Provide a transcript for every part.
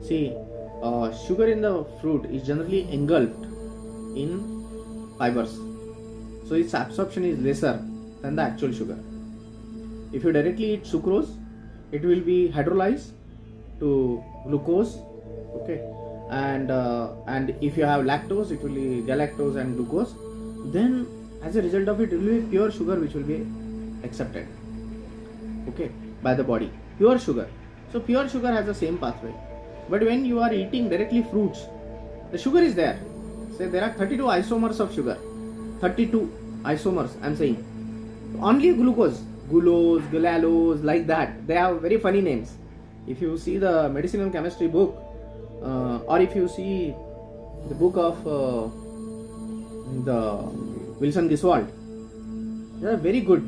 See, sugar in the fruit is generally engulfed in fibers, so its absorption is lesser than the actual sugar. If you directly eat sucrose, it will be hydrolyzed to glucose, okay, and if you have lactose, it will be galactose and glucose. Then, as a result of it, it will be pure sugar which will be accepted, okay, by the body. Pure sugar. So pure sugar has the same pathway. But when you are eating directly fruits, the sugar is there. Say there are 32 isomers of sugar. 32 isomers, I am saying. Only glucose, glucose, gallulose, like that. They have very funny names. If you see the medicinal chemistry book, or if you see the book of the Wilson Giswald, they are very good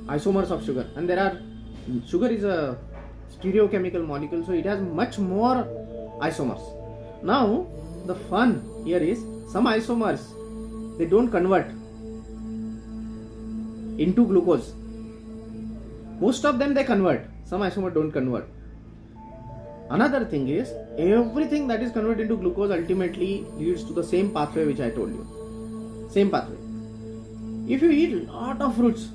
isomers of sugar. And there are, sugar is a stereochemical molecule, so it has much more isomers. Now, the fun here is, some isomers, they don't convert into glucose. Most of them they convert, some isomers don't convert. Another thing is, everything that is converted into glucose ultimately leads to the same pathway which I told you. Same pathway. If you eat lot of fruits,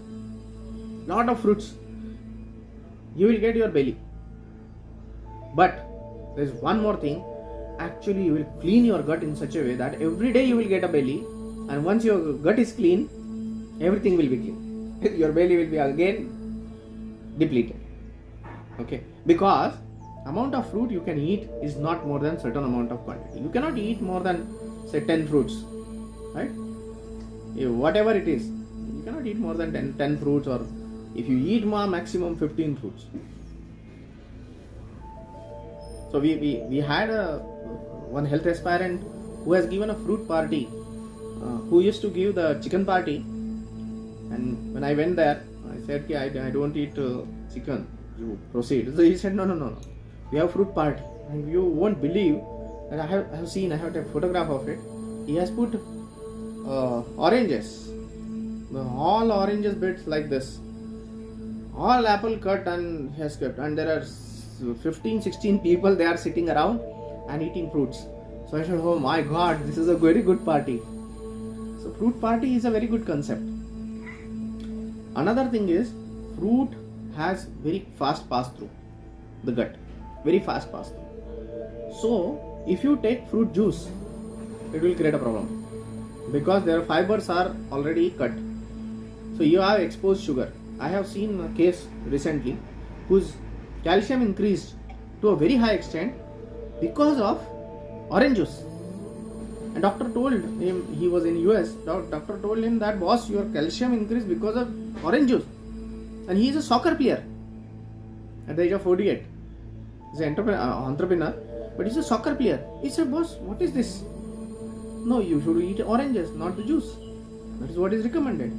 you will get your belly. But there is one more thing. Actually, you will clean your gut in such a way that every day you will get a belly, and once your gut is clean, everything will be clean. Your belly will be again depleted. Okay, because amount of fruit you can eat is not more than certain amount of quantity. You cannot eat more than, say, 10 fruits, right? Whatever it is, you cannot eat more than 10 fruits, or if you eat more, maximum 15 fruits. So we had one health aspirant who has given a fruit party, who used to give the chicken party, and when I went there, I said, I don't eat chicken, you proceed. So he said, no, we have fruit party, and you won't believe that I have a photograph of it. He has put oranges, all oranges bits like this, all apple cut, and he has kept, and there are 15-16 people, they are sitting around and eating fruits. So I said, oh my god, this is a very good party. So fruit party is a very good concept. Another thing is, fruit has very fast pass through the gut, very fast pass through. So if you take fruit juice, it will create a problem, because their fibers are already cut. So you have exposed sugar. I have seen a case recently whose calcium increased to a very high extent because of orange juice. And doctor told him, he was in US, doctor told him that, boss, your calcium increased because of orange juice. And he is a soccer player at the age of 48. He's an entrepreneur, but he's a soccer player. He said, boss, what is this? No, you should eat oranges, not the juice. That is what is recommended.